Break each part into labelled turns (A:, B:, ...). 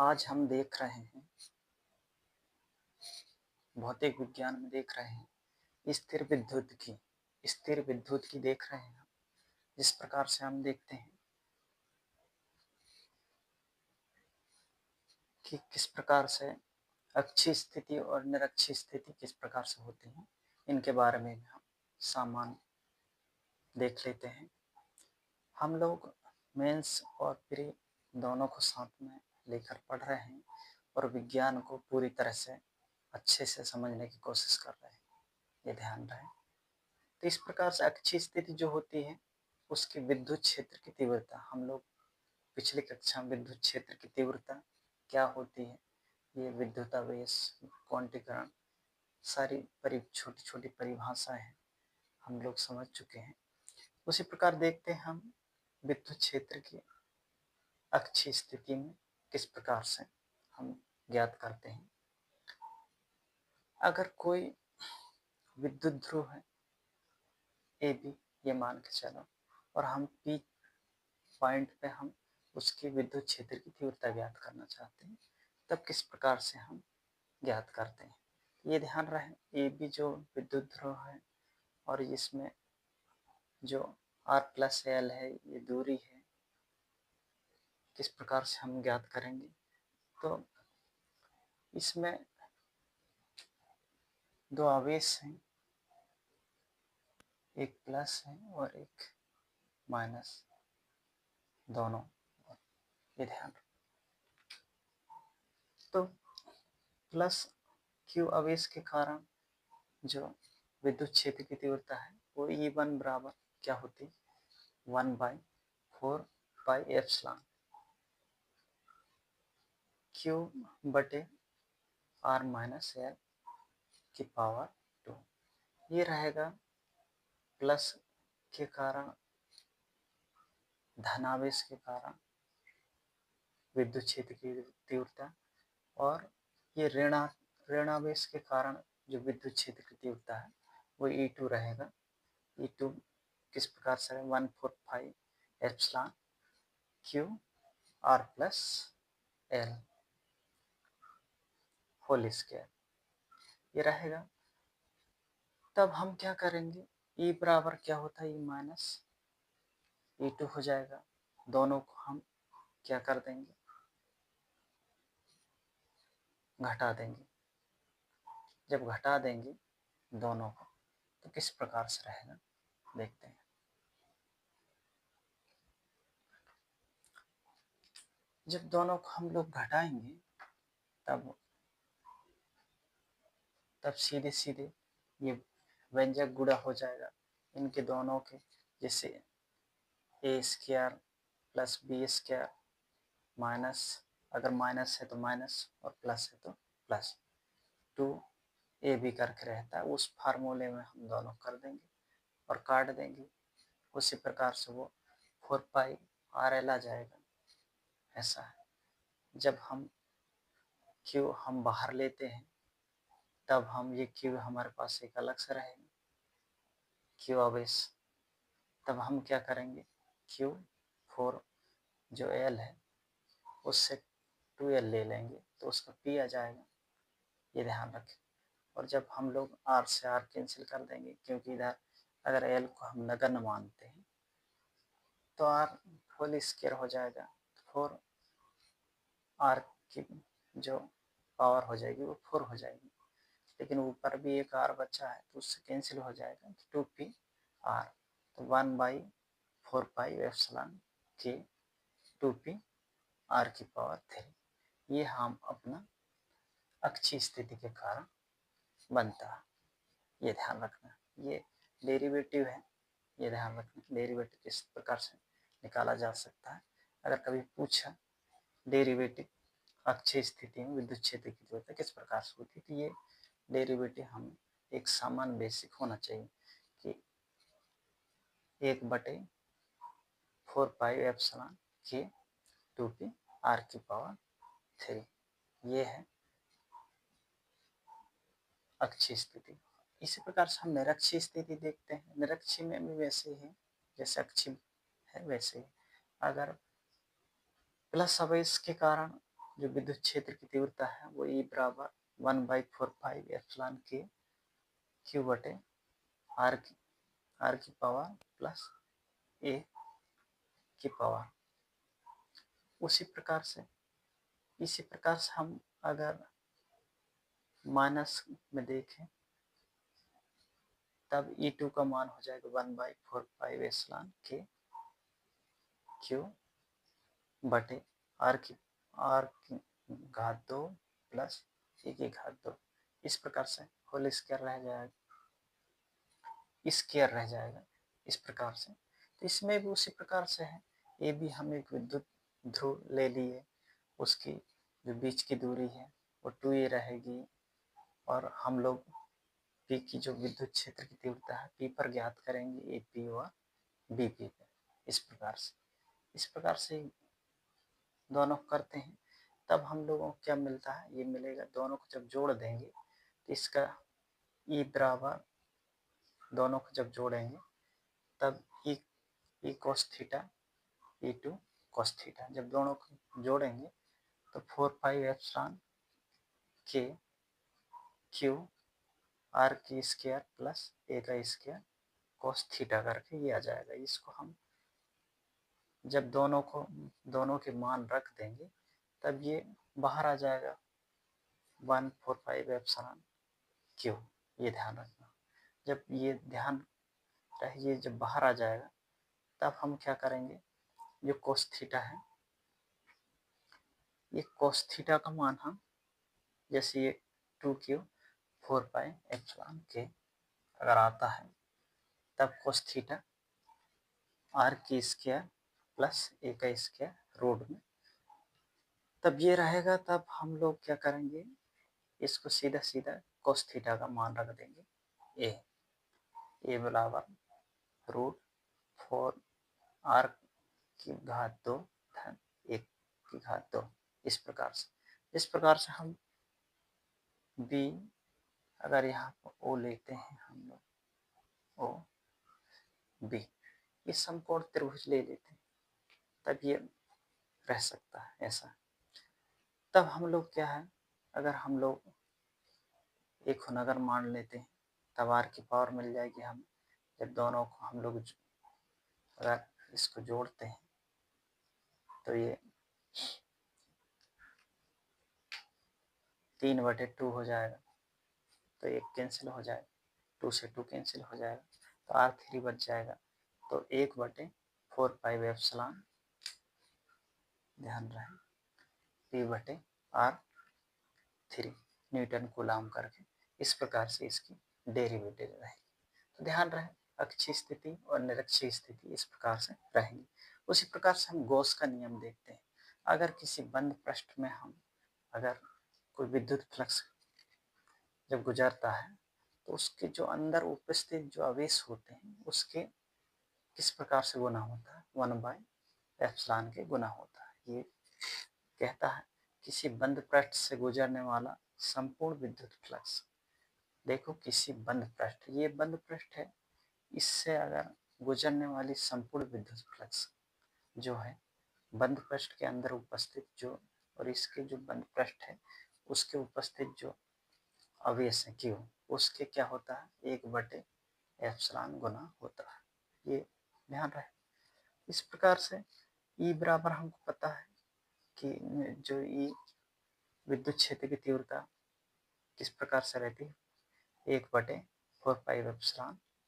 A: आज हम देख रहे हैं, भौतिक विज्ञान में देख रहे हैं स्थिर विद्युत की देख रहे हैं हम। जिस प्रकार से हम देखते हैं कि किस प्रकार से अक्षीय स्थिति और निरक्षीय स्थिति किस प्रकार से होती है, इनके बारे में हम सामान्य देख लेते हैं। हम लोग मेंस और प्री दोनों को साथ में लेकर पढ़ रहे हैं और विज्ञान को पूरी तरह से अच्छे से समझने की कोशिश कर रहे हैं, ये ध्यान रहे। तो इस प्रकार से अक्षीय स्थिति जो होती है उसकी विद्युत क्षेत्र की तीव्रता, हम लोग पिछली कक्षा में विद्युत क्षेत्र की तीव्रता क्या होती है, ये विद्युतावेश, क्वांटीकरण, सारी छोटी छोटी परिभाषाएं हैं, हम लोग समझ चुके हैं। उसी प्रकार देखते हैं हम विद्युत क्षेत्र की अक्षीय स्थिति में किस प्रकार से हम ज्ञात करते हैं। अगर कोई विद्युत ध्रुव है ए बी, ये मान के चलो, और हम पी पॉइंट पे हम उसकी विद्युत क्षेत्र की तीव्रता ज्ञात करना चाहते हैं, तब किस प्रकार से हम ज्ञात करते हैं। ये ध्यान रहे, ए बी जो विद्युत ध्रुव है और इसमें जो आर प्लस एल है, ये दूरी है, किस प्रकार से हम ज्ञात करेंगे। तो इसमें दो आवेश हैं, एक प्लस है और एक माइनस, दोनों, ये ध्यान। तो प्लस क्यू आवेश के कारण जो विद्युत क्षेत्र की तीव्रता है वो E1 बराबर क्या होती है, 1/4 पाई क्यू बटे आर माइनस एल की पावर 2। ये रहेगा प्लस के कारण, धनावेश के कारण विद्युत क्षेत्र की तीव्रता, और ये ऋणावेश के कारण जो विद्युत क्षेत्र की तीव्रता है वो E2 रहेगा। E2 किस प्रकार से है, 1/4 pi Q R plus L whole square, ये रहेगा। तब हम क्या करेंगे, E बराबर क्या होता है, E माइनस E2 हो जाएगा। दोनों को हम क्या कर देंगे, घटा देंगे। जब घटा देंगे दोनों को तो किस प्रकार से रहेगा, देखते हैं। जब दोनों को हम लोग घटाएंगे तब सीधे सीधे ये व्यंजक गुणा हो जाएगा इनके दोनों के, जैसे A square plus B square minus, अगर माइनस है तो माइनस और प्लस है तो प्लस, 2 ए बी करके रहता है, उस फार्मूले में हम दोनों कर देंगे और काट देंगे। उसी प्रकार से वो 4 पाई RL आ जाएगा। ऐसा है, जब हम क्यू हम बाहर लेते हैं तब हम ये क्यू हमारे पास एक अलग से रहेगा क्यू आवेश। तब हम क्या करेंगे, Q4 जो L है उससे 2L ले लेंगे तो उसका P आ जाएगा, ये ध्यान रखें। और जब हम लोग R से R कैंसिल कर देंगे, क्योंकि इधर अगर L को हम नगण्य मानते हैं तो R होल स्क्वायर हो जाएगा, 4R की जो पावर हो जाएगी वो 4 हो जाएगी, लेकिन ऊपर भी एक R बचा है तो उससे कैंसिल हो जाएगा, 2PR, तो 1/4 पाई के 2PR की पावर 3। ये हम अपना अक्षीय स्थिति के कारण बनता है, ये ध्यान रखना। ये डेरिवेटिव है, ये ध्यान रखना, डेरिवेटिव किस प्रकार से निकाला जा सकता है। अगर कभी पूछा डेरिवेटिव अक्षीय स्थिति में विद्युत क्षेत्र की तीव्रता किस प्रकार से होती है, तो ये डेरिवेटिव हम एक सामान्य बेसिक होना चाहिए कि 1/4 पाई के 2PR की पावर 3, ये है अक्षीय स्थिति। इसी प्रकार से हम निरक्षीय स्थिति देखते हैं। निरक्षीय में भी वैसे ही है, जैसे अक्षीय है वैसे ही। अगर प्लस आवेश के कारण जो विद्युत क्षेत्र की तीव्रता है वो E बराबर 1/4π ε Q बटे R की पावर प्लस A की पावर। इसी प्रकार से हम अगर माइनस में देखें तब E2 का मान हो जाएगा 1/4π Q बटे R की घात 2 प्लस E की घात 2। इस प्रकार से होल स्क्वायर रह जाएगा, स्क्वायर रह जाएगा इस प्रकार से। तो इसमें भी उसी प्रकार से है, ये भी हम एक विद्युत ध्रुव ले लिए, उसकी जो बीच की दूरी है वो 2a रहेगी, और हम लोग P की जो विद्युत क्षेत्र की तीव्रता है P पर ज्ञात करेंगे AP और BP पे। इस प्रकार से दोनों करते हैं, तब हम लोगों को क्या मिलता है, ये मिलेगा। दोनों को जब जोड़ देंगे तो इसका E बराबर, दोनों को जब जोड़ेंगे तब E cos theta E2 cos theta, जब दोनों को जोड़ेंगे तो 4πε K Q R की स्क्वायर प्लस A का स्क्वायर cos थीटा करके ये आ जाएगा। इसको हम जब दोनों के मान रख देंगे तब ये बाहर आ जाएगा 1/4πε Q। ये ध्यान रखना, जब ये ध्यान रहिए, जब बाहर आ जाएगा तब हम क्या करेंगे, जो cos थीटा है, ये cos थीटा का मान हम, जैसे ये 2Q 4πε अगर आता है तब cos थीटा R की स्क्वायर प्लस A का स्क्वायर रूट में, तब ये रहेगा। तब हम लोग क्या करेंगे, इसको सीधा सीधा cos थीटा का मान रख देंगे A बराबर √4 R की घात 2 धन 1 की घात 2। इस प्रकार से हम B, अगर यहाँ पर O लेते हैं हम लोग, O B, इस समकोण त्रिभुज ले लेते हैं, तब ये रह सकता है ऐसा। तब हम लोग क्या है, अगर हम लोग एक नगर मान लेते हैं तब R की पावर मिल जाएगी हमें। जब दोनों को हम लोग अगर इसको जोड़ते हैं तो ये 3/2 हो जाएगा, तो 1 कैंसिल हो जाएगा, 2 से 2 कैंसिल हो जाएगा, तो R3 बच जाएगा। तो 1/4πε, ध्यान रहे, P/R3 न्यूटन कूलाम करके। इस प्रकार से इसकी डेरिवेटिव रहेगी। तो ध्यान रहे, अक्षीय स्थिति और निरक्षीय स्थिति इस प्रकार से रहेंगी। उसी प्रकार से हम गॉस का नियम देखते हैं। अगर किसी बंद पृष्ठ में अगर कोई विद्युत फ्लक्स जब गुजरता है तो उसके जो अंदर उपस्थित जो आवेश होते हैं उसके किस प्रकार से गुना होता है, 1/ε के गुना होता है। ये कहता है किसी बंद पृष्ठ से गुजरने वाला संपूर्ण विद्युत फ्लक्स। देखो, किसी बंद पृष्ठ, ये बंद पृष्ठ है, इससे अगर गुजरने वाली संपूर्ण विद्युत फ्लक्स जो है बंद पृष्ठ के अंदर उपस्थित जो, और इसके जो बंद पृष्ठ है उसके उपस्थित जो आवेश है Q, उसके क्या होता है, 1/ε गुना होता है। ये ध्यान रहे। इस प्रकार से E बराबर हमको पता है कि जो E विद्युत क्षेत्र की तीव्रता किस प्रकार से रहती है, 1/4πε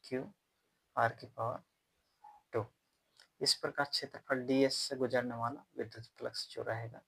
A: Q R की पावर 2। इस प्रकार क्षेत्रफल ds से गुजरने वाला विद्युत फ्लक्स जो रहेगा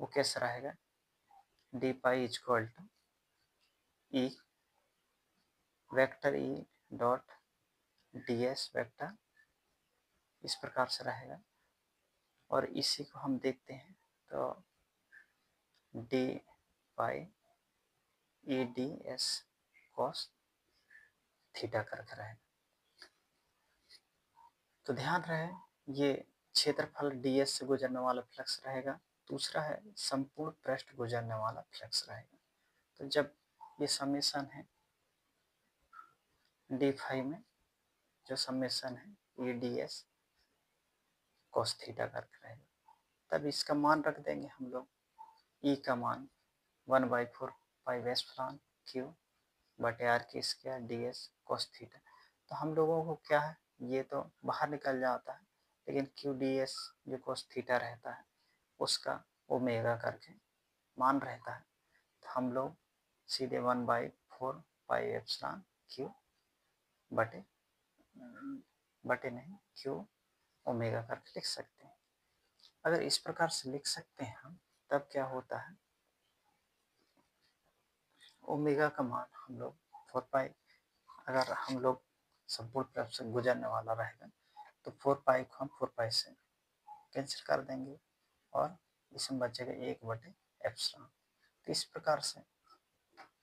A: वो कैसा रहेगा, d phi equal to E vector E dot ds vector, इस प्रकार से रहेगा। और इसी को हम देखते हैं तो d पाई E ds cos थीटा करके रहेगा। तो ध्यान रहे, ये क्षेत्रफल ds से गुजरने वाला फ्लक्स रहेगा। दूसरा है संपूर्ण पृष्ठ गुजरने वाला फ्लक्स रहेगा। तो जब ये समेशन है d में, जो समेशन है E ds cos थीटा करके रहेगा, तब इसका मान रख देंगे हम लोग ई का मान 1/4 पाई क्यू बटे आर की square D S cos theta. तो हम लोगों को क्या है, ये तो बाहर निकल जाता है, लेकिन क्यू डी एस जो कोस थीटा रहता है उसका ओमेगा करके मान रहता है। तो हम लोग सीधे 1/4 पाई क्यू बटे बटे नहीं क्यू ओमेगा करके लिख सकते हैं। अगर इस प्रकार से लिख सकते हैं हम, तब क्या होता है, ओमेगा का मान हम लोग 4 पाई, अगर हम लोग संपूर्ण तरफ से गुजरने वाला रहेगा तो 4 पाई को हम 4 पाई से कैंसिल कर देंगे और इसमें बचेगा 1/एप्सिलॉन। तो इस प्रकार से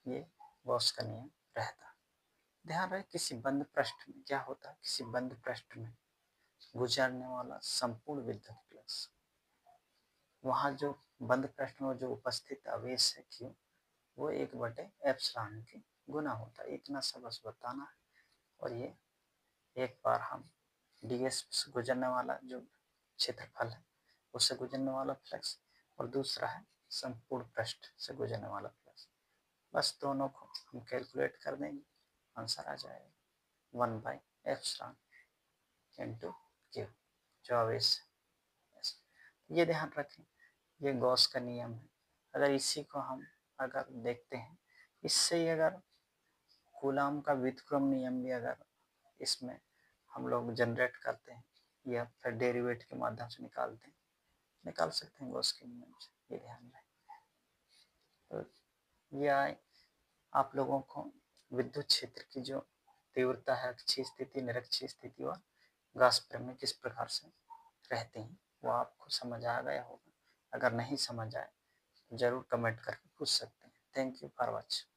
A: ये गॉस का नियम रहता है। ध्यान रहे किसी बंद पृष्ठ में क्या होता है, किसी बंद पृष्ठ में गुजरने वाला संपूर्ण विद्युत फ्लक्स, वहाँ जो बंद पृष्ठ में जो उपस्थित आवेश है क्यू, वो 1/एप्सिलॉन के गुना होता है। इतना सा बस बताना है। और ये एक बार हम ds से गुजरने वाला जो क्षेत्रफल है उससे गुजरने वाला फ्लक्स, और दूसरा है संपूर्ण पृष्ठ से गुजरने वाला फ्लक्स, बस दोनों को हम कैलकुलेट कर देंगे, आंसर आ जाएगा 1/एप्सिलॉन इंटू क्यू जो आवेश है। ये ध्यान रखें, ये गॉस का नियम है। अगर इसी को हम अगर देखते हैं, इससे ही अगर कूलाम का व्युत्क्रम नियम भी अगर इसमें हम लोग जनरेट करते हैं या फिर डेरिवेट के माध्यम से निकाल सकते हैं गॉस के नियम से, ये ध्यान रखें। तो ये आए आप लोगों को विद्युत क्षेत्र की जो तीव्रता है, अक्षीय स्थिति, निरक्षीय स्थिति और गॉस प्रमेय किस प्रकार से रहते हैं वो आपको समझ आ गया होगा। अगर नहीं समझ आए तो जरूर कमेंट करके पूछ सकते हैं। Thank you for watching.